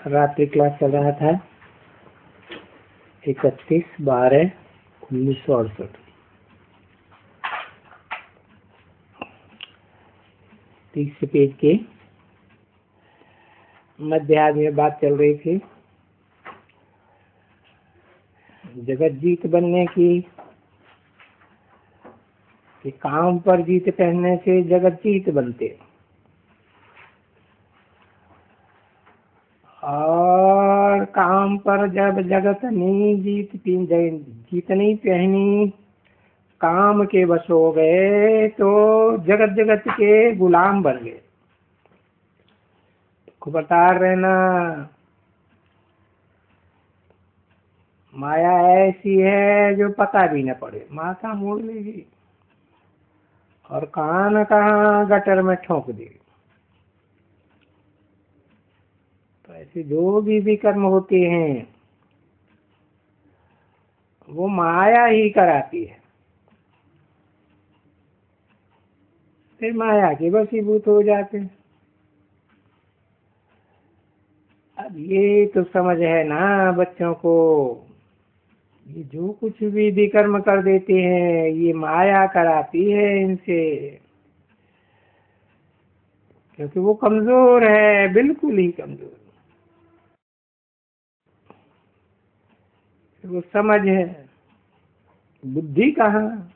रात्रि क्लास चल रहा था 31/12/1968। 30 पेज के मध्याह्न में बात चल रही थी जगत जीत बनने की कि काम पर जीत पहनने से जगत जीत बनते, और काम पर जब जगत नहीं जीत नहीं पहनी, काम के वश हो गए तो जगत के गुलाम बन गए। खबरदार रहना, माया ऐसी है जो पता भी न पड़े, माथा मोड़ लेगी और कान कहाँ गटर में ठोक देगी। तो ऐसे जो भी कर्म होते हैं वो माया ही कराती है, फिर माया के वशीभूत हो जाते हैं। अब ये तो समझ है ना बच्चों को, ये जो कुछ भी कर्म कर देते हैं ये माया कराती है इनसे, क्योंकि वो कमजोर है, बिल्कुल ही कमजोर। वो समझ है, बुद्धि कहाँ,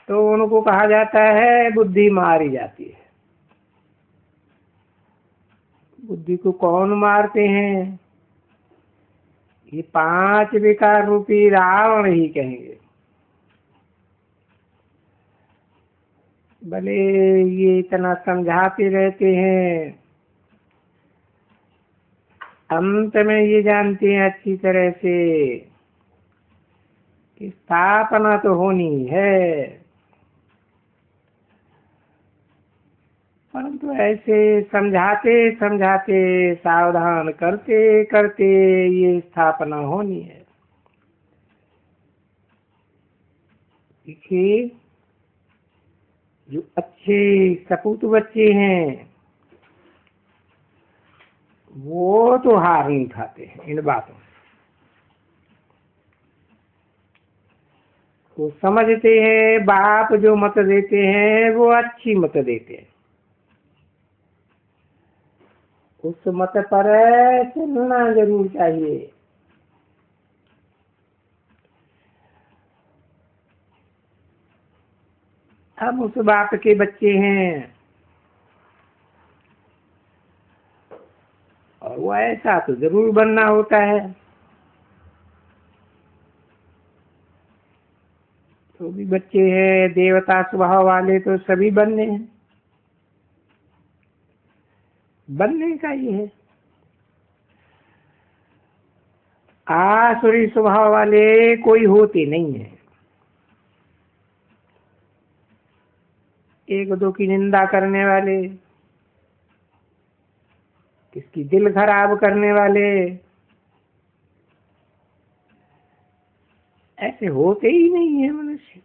तो उनको कहा जाता है बुद्धि मारी जाती है। बुद्धि को कौन मारते हैं? ये 5 विकार रूपी रावण ही कहेंगे। भले ये इतना समझाते रहते हैं, अंत में ये जानते हैं अच्छी तरह से कि स्थापना तो होनी है, परंतु ऐसे समझाते समझाते सावधान करते करते ये स्थापना होनी है। देखिए, जो अच्छे सपूत बच्चे हैं वो तो हार नहीं खाते हैं इन बातों से। वो समझते हैं बाप जो मत देते हैं वो अच्छी मत देते हैं, उस मत पर चलना जरूर चाहिए। हम उस बाप के बच्चे हैं और वो ऐसा तो जरूर बनना होता है। तो भी बच्चे हैं देवता स्वभाव वाले तो सभी बनने हैं, बनने का ही है। आसुरी स्वभाव वाले कोई होते नहीं है, एक दो की निंदा करने वाले, किसकी दिल खराब करने वाले, ऐसे होते ही नहीं है मनुष्य।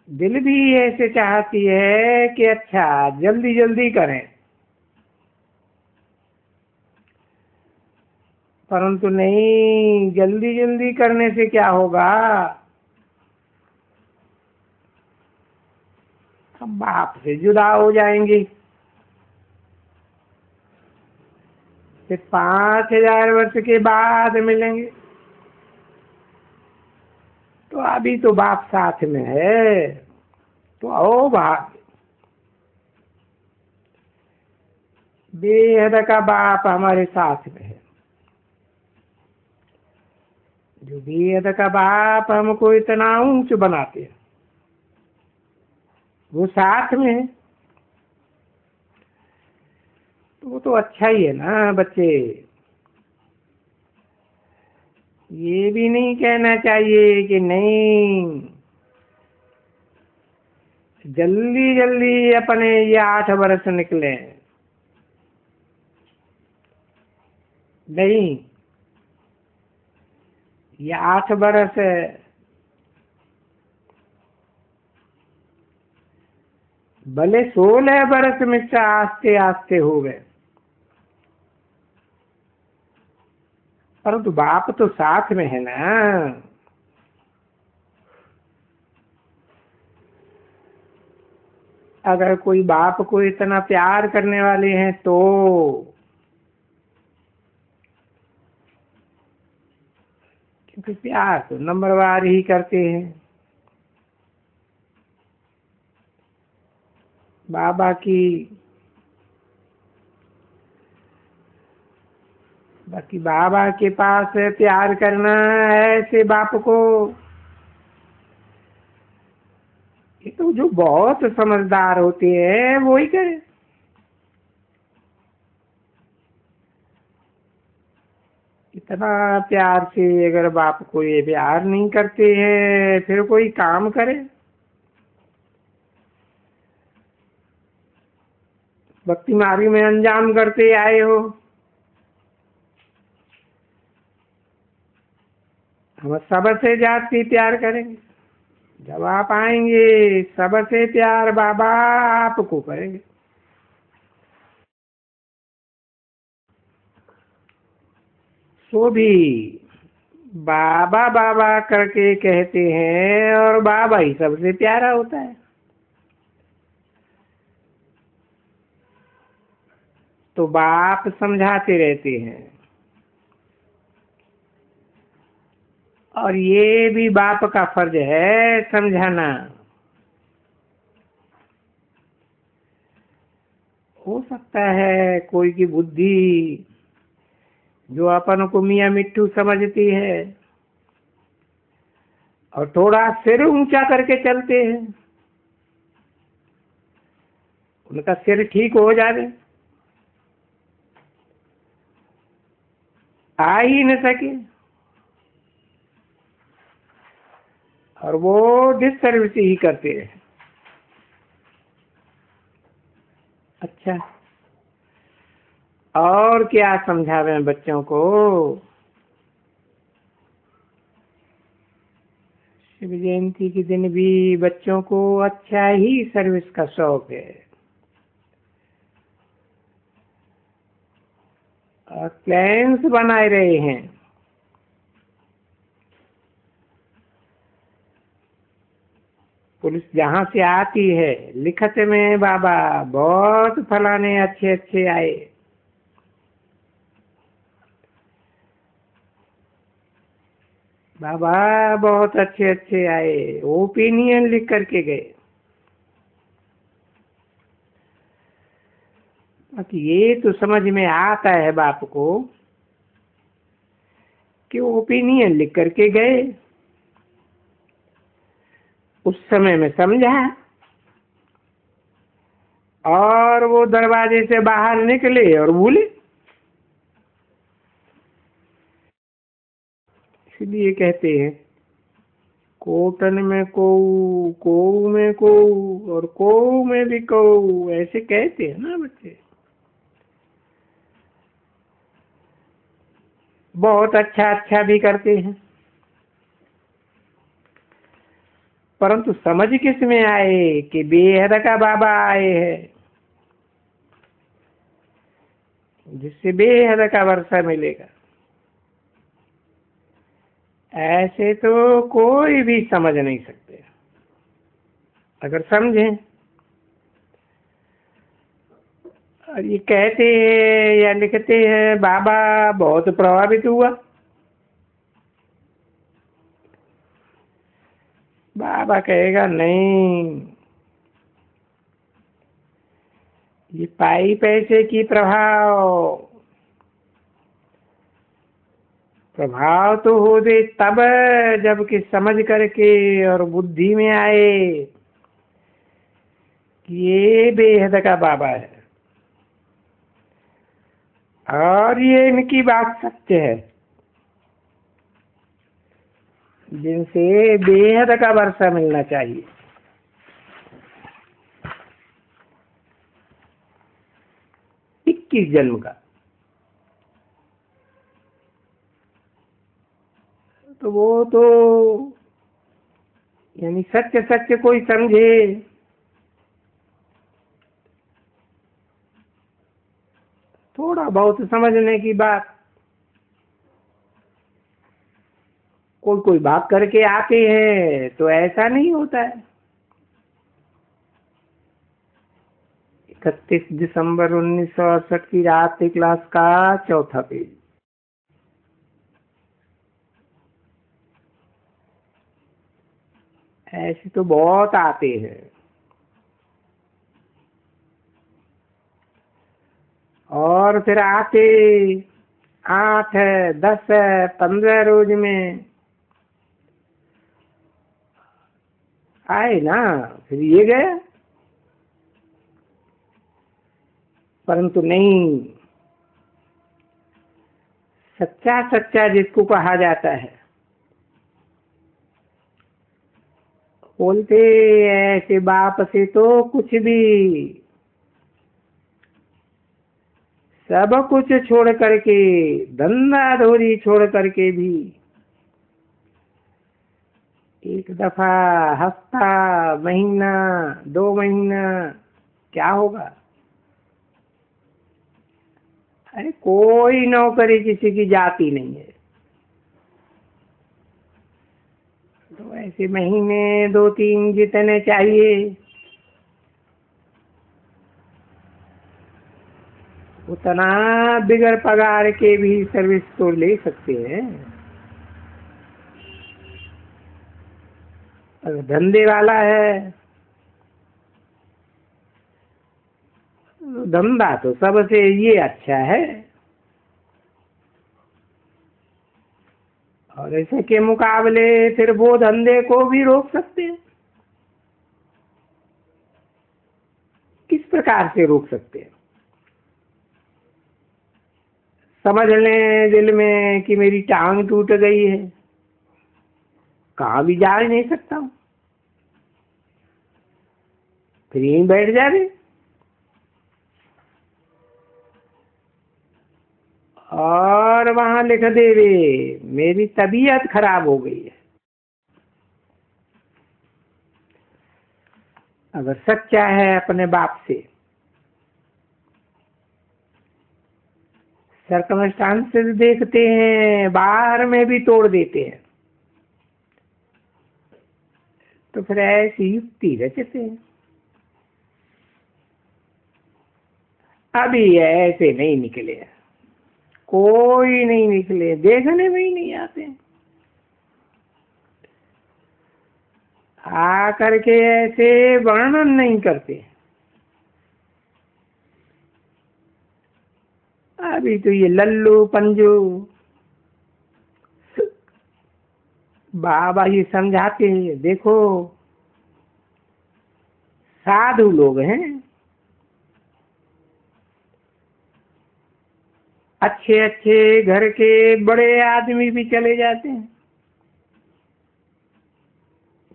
दिल भी ऐसे चाहती है कि अच्छा जल्दी जल्दी करें, परंतु नहीं, जल्दी जल्दी करने से क्या होगा, हम बाप से जुदा हो जाएंगे। फिर 5000 वर्ष के बाद मिलेंगे, तो अभी तो बाप साथ में है, तो आओ बाप। बेहद का बाप हमारे साथ में है, जो बेहद का बाप हमको इतना ऊंच बनाते हैं वो साथ में है, तो वो तो अच्छा ही है ना बच्चे। ये भी नहीं कहना चाहिए कि नहीं जल्दी जल्दी अपने ये 8 वर्ष निकले, नहीं, ये 8 वर्ष भले 16 बरस में से आस्ते आस्ते हो गए, परंतु बाप तो साथ में है ना। अगर कोई बाप को इतना प्यार करने वाले हैं तो क्योंकि प्यार तो नंबरवार ही करते हैं। बाबा की बाकी बाबा के पास प्यार करना है ऐसे बाप को, ये तो जो बहुत समझदार होते हैं वो ही करे। इतना प्यार से अगर बाप को ये प्यार नहीं करते हैं फिर कोई काम करे। भक्ति मार्ग में अंजाम करते आए हो, हम सबसे जाति प्यार करेंगे। जब आप आएंगे सबसे प्यार बाबा आपको करेंगे। सो भी बाबा बाबा करके कहते हैं और बाबा ही सबसे प्यारा होता है। तो बाप समझाते रहते हैं और ये भी बाप का फर्ज है समझाना। हो सकता है कोई की बुद्धि जो अपन को मियाँ मिट्टू समझती है और थोड़ा सिर ऊंचा करके चलते हैं, उनका सिर ठीक हो जाए, आ ही न सके और वो डिससर्विस ही करते हैं। अच्छा, और क्या समझावे बच्चों को। शिव जयंती के दिन भी बच्चों को अच्छा ही सर्विस का शौक है और प्लान्स बनाए रहे हैं। पुलिस जहां से आती है लिखत में बाबा बहुत फलाने अच्छे अच्छे आए, बाबा बहुत अच्छे अच्छे आए, ओपिनियन लिख करके गए। बाकी ये तो समझ में आता है बाप को कि ओपिनियन लिख करके गए, उस समय में समझा और वो दरवाजे से बाहर निकले और भूले। इसलिए कहते हैं कोटन में कोऊ, कोऊ में कोऊ और कोऊ में भी कोऊ, ऐसे कहते हैं ना बच्चे। बहुत अच्छा अच्छा भी करते हैं, परंतु समझ किस में आए कि बेहद का बाबा आए हैं जिससे बेहद का वर्षा मिलेगा। ऐसे तो कोई भी समझ नहीं सकते। अगर समझें और ये कहते हैं या लिखते हैं बाबा बहुत प्रभावित हुआ, बाबा कहेगा नहीं, ये पाई पैसे की प्रभाव तो हो दे तब जब कि समझ करके और बुद्धि में आए कि ये बेहद का बाबा है और ये इनकी बात सत्य है जिनसे बेहद का वर्षा मिलना चाहिए। 21 जन्म का। तो वो तो यानी सत्य सत्य कोई समझे थोड़ा बहुत समझने की बात। कोई कोई भाग करके आते हैं तो ऐसा नहीं होता है। 31 दिसंबर 1968 की रात क्लास का चौथा पेज। ऐसे तो बहुत आते हैं। और फिर आते 8 है, 10 है, 15 रोज में आए ना, फिर ये गया। परंतु नहीं, सच्चा सच्चा जिसको कहा जाता है, बोलते ऐसे बाप से तो कुछ भी, सब कुछ छोड़ करके, धंधा धोरी छोड़ करके भी एक दफा हफ्ता, महीना, 2 महीना क्या होगा। अरे कोई नौकरी किसी की जाती नहीं है। तो ऐसे महीने 2-3 जितने चाहिए उतना बिगर पगार के भी सर्विस तो ले सकते हैं। अगर धंधे वाला है, धंधा तो सबसे ये अच्छा है। और ऐसे के मुकाबले फिर वो धंधे को भी रोक सकते हैं। किस प्रकार से रोक सकते हैं? समझ लें दिल में कि मेरी टांग टूट गई है, कहाँ भी जा ही नहीं सकता हूँ, फिर यहीं बैठ जा रहे। और वहां लिख दे रे मेरी तबीयत खराब हो गई है। अगर सच्चा है अपने बाप से, सर्कमस्टांसेस देखते हैं, बाहर में भी तोड़ देते हैं, तो फिर ऐसी युक्ति रचते हैं। अभी ऐसे नहीं निकले, कोई नहीं निकले, देखने में ही नहीं आते। आ करके ऐसे वर्णन नहीं करते। अभी तो ये लल्लू पंजू बाबा ये समझाते हैं, देखो साधु लोग हैं, अच्छे अच्छे घर के बड़े आदमी भी चले जाते हैं,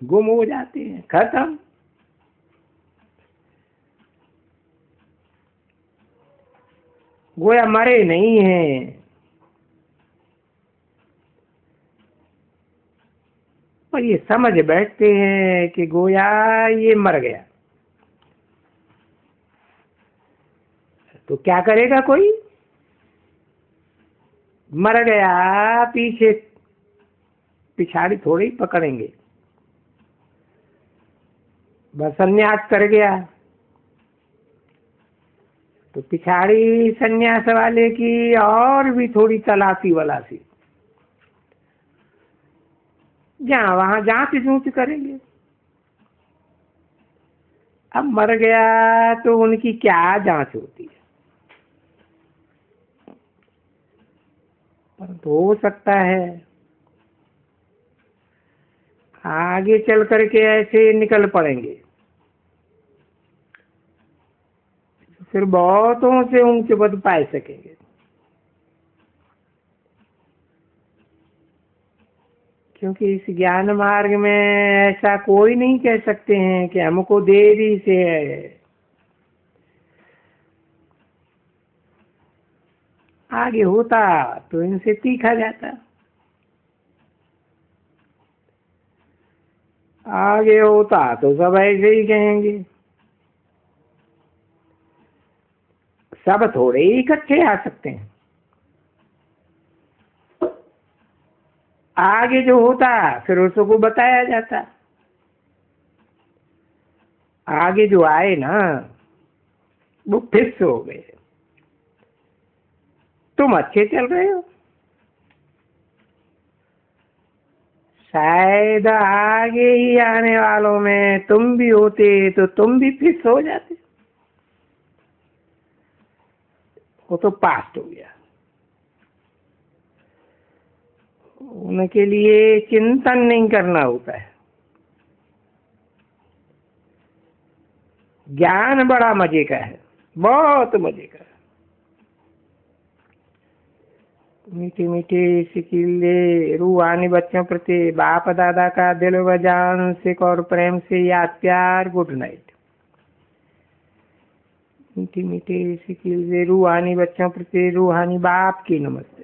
गुम हो जाते हैं, खत्म। गोया मरे नहीं हैं, पर ये समझ बैठते हैं कि गोया ये मर गया। तो क्या करेगा कोई? मर गया, पीछे पिछाड़ी थोड़ी ही पकड़ेंगे, बस संन्यास कर गया तो पिछाड़ी संन्यास वाले की और भी थोड़ी तलाशी वलासी, जहाँ वहां जांच जूच करेंगे। अब मर गया तो उनकी क्या जांच होती है। पर तो हो सकता है आगे चल करके ऐसे निकल पड़ेंगे, फिर बहुतों से ऊंचे पद पाए सकेंगे। क्योंकि इस ज्ञान मार्ग में ऐसा कोई नहीं कह सकते हैं कि हमको देरी से है। आगे होता तो इनसे तीखा जाता, आगे होता तो सब ऐसे ही कहेंगे। सब थोड़े ही इकट्ठे आ सकते हैं। आगे जो होता फिर उसको बताया जाता। आगे जो आए ना वो फिक्स हो गए। तुम अच्छे चल रहे हो, शायद आगे ही आने वालों में तुम भी होते तो तुम भी फिक्स हो जाते। वो तो पास्ट हो गया। उनके लिए चिंतन नहीं करना होता है। ज्ञान बड़ा मजे का है, बहुत मजे का है। मीठे मीठे सिकिले रूहानी बच्चों प्रति बाप दादा का दिल व जान से और प्रेम से याद प्यार। Good night. मीठे मीठे सिकिले रूहानी बच्चों प्रति रूहानी बाप की नमस्ते।